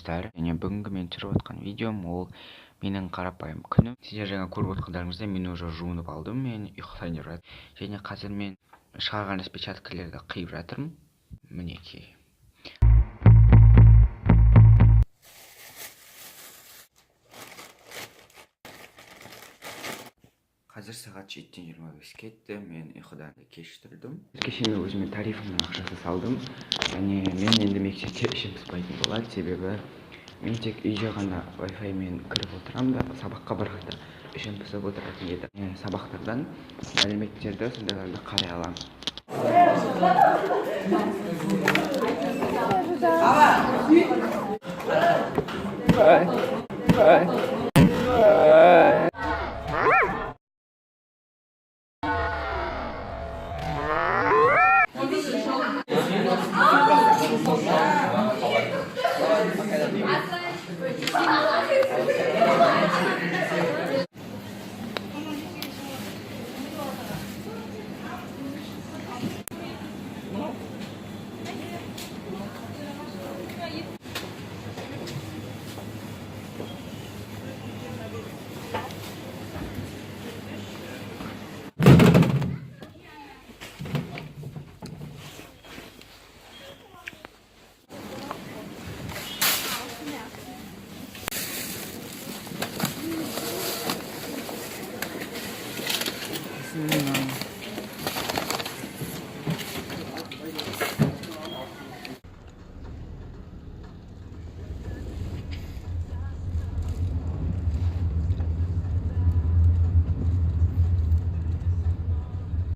достар, және бүгінгі мен түсіріп отқан видеом ол менің қарапайым күнім. Сіздер жаңа көріп отқандарыңыздай мен уже жуынып алдым, мен ұйықтайын деп жатырмын. Және қазір мен шығарған распечаткалерді қиып жатырмын. Мінекей. Қазір сағат 7:25 кетті, мен ұйқыдан кеш тұрдым. Кеше мен өзіме тарифімнің ақшасын салдым, және мен енді мектепте ішім пыспайтын болады, себебі мен тек үйде ғана Wi-Fi мен кіріп отырамын да сабаққа барғанда ішім пысып отыратын еді. Мен сабақтардан мәліметтерді сондайларды қарай аламын.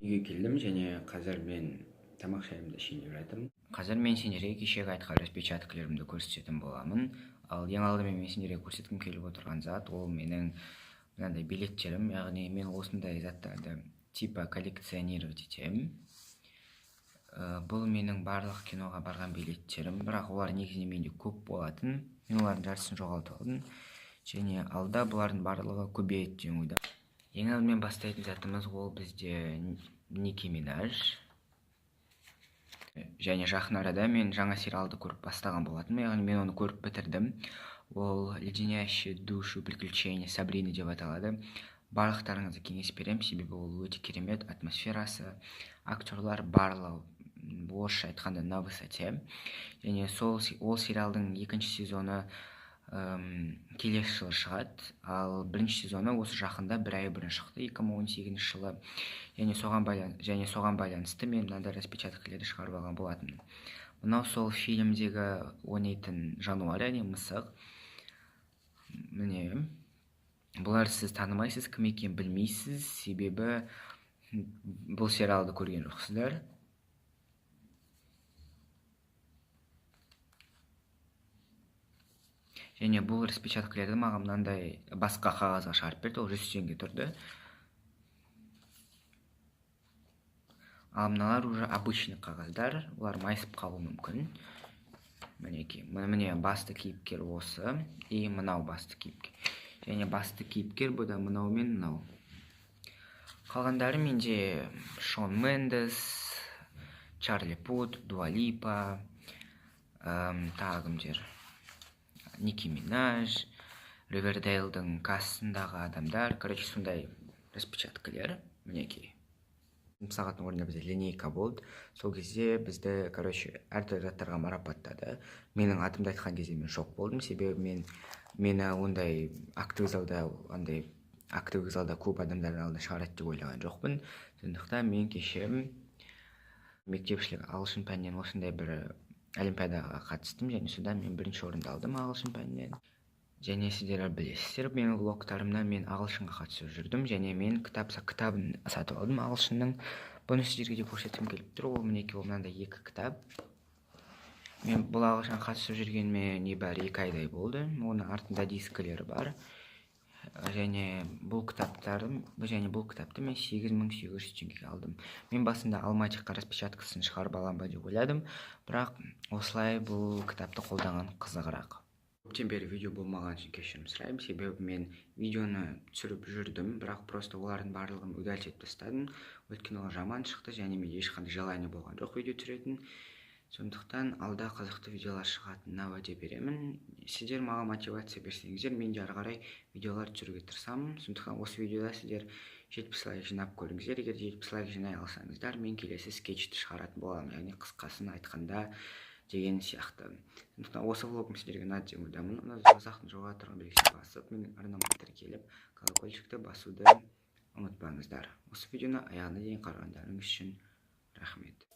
Үйге келдім және қазір мен тамақ шайымды ішейін деп жатырмын. Қазір мен сендерге кешегі айтқан распечаткалерімді көрсететін боламын. Ал ең алдымен мен сендерге көрсеткім келіп отырған зат ол менің мынандай билеттерім, яғни мен осындай заттарды типа коллекционировать етемін. Бұл менің барлық киноға барған билеттерім, бірақ олар негізінен менде көп болатын. Мен олардың жартысын жоғалтып алдым. Және алда бұлардың барлығы көбейеді деген ойда. Ең алдымен бастайтын затымыз ол бізде Ники Минаж. Және жақын арада мен жаңа сериалды көріп бастаған болатынмын, яғни мен оны көріп бітірдім. Ол «Леденящие душу приключения Сабрины» деп аталады. Барлықтарыңызға кеңес беремін, себебі ол өте керемет, атмосферасы, актерлар барлығы орысша айтқанда на высоте. Және ол сериалдың екінші сезоны келесі жылы шығады, ал бірінші сезоны осы жақында бір ай бұрын шықты, 2018 жылы. Және соған байланысты мен мынандай распечаткалерді шығарып алған болатынмын. Мынау сол фильмдегі ойнайтын жануар, яғни мысық. Міне, бұлар сіз танымайсыз, кім екенін білмейсіз, себебі бұл сериалды көрген жоқсыздар. Және бұл распечаткалерді маған мынандай басқа қағазға шығарып берді, ол 100 теңге тұрды. Ал мыналар уже обычный қағаздар, олар майысып қалуы мүмкін. Міне басты кейіпкер осы, и мынау басты кейіпкер. Және басты кейіпкер бұл да мынау мен мынау. Қалғандары менде Шон Мендес, Чарли Пут, Дуа Липа, тағы кімдер? Ники Минаж, Ривердейлдің кассындағы адамдар, короче, сондай распечаткалер, мінекей. Сағаттың орнында бізде линейка болды. Сол кезде бізді, короче, әртүрлі заттарға марапаттады. Менің атымды айтқан кезде мен шок болдым, себебі мені ондай актовый залда көп адамдардың алдында шығарады деп ойлаған жоқпын. Сондықтан мен кеше мектепшілік ағылшын пәнінен осындай бір олимпиадаға қатыстым, және содан мен бірінші орынды алдым ағылшын пәнінен. Және сіздер білесіздер, менің влогтарымнан мен ағылшынға қатысып жүрдім, және мен кітабын сатып алдым ағылшынның. Бұны сіздерге де көрсеткім келіп тұр, ол мінекей мынандай 2 кітап. Мен бұл ағылшынға қатысып жүргеніме небәрі 2 айдай болды. Оның артында дискілері бар. Және бұл кітапты мен 8800 теңгеге алдым. Мен басында алматикқа распечаткасын шығарып аламын ба деп ойладым, бірақ осылай бұл кітапты қолданған қызығырақ. Көптен бері видео болмаған үшін кешірім сұраймын, себебі мен видеоны түсіріп жүрдім, бірақ просто олардың барлығын удалить етіп тастадым. Өйткені ол жаман шықты, және мен ешқандай желание болған жоқ видео түсіретін. Сондықтан алда қызықты видеолар шығатынына уәде беремін. Сіздер маған мотивация берсеңіздер, мен ары қарай видеолар түсіруге тырысамын. Сондықтан осы видеода сіздер 70 лайк жинап көріңіздер. Егер 70 лайк жинай алсаңыздар, мен келесі скетчті шығаратын боламын, яғни қысқасын айтқанда деген сияқты. Сондықтан осы влогым сіздерге ұнады деп ойлаймын. Ұнаса жоғары тұрған белгісіне басып, менің арнама тіркеліп, колокольчикті басуды ұмытпаңыздар. Осы видеоны аяғына дейін қарағандарыңыз үшін рахмет.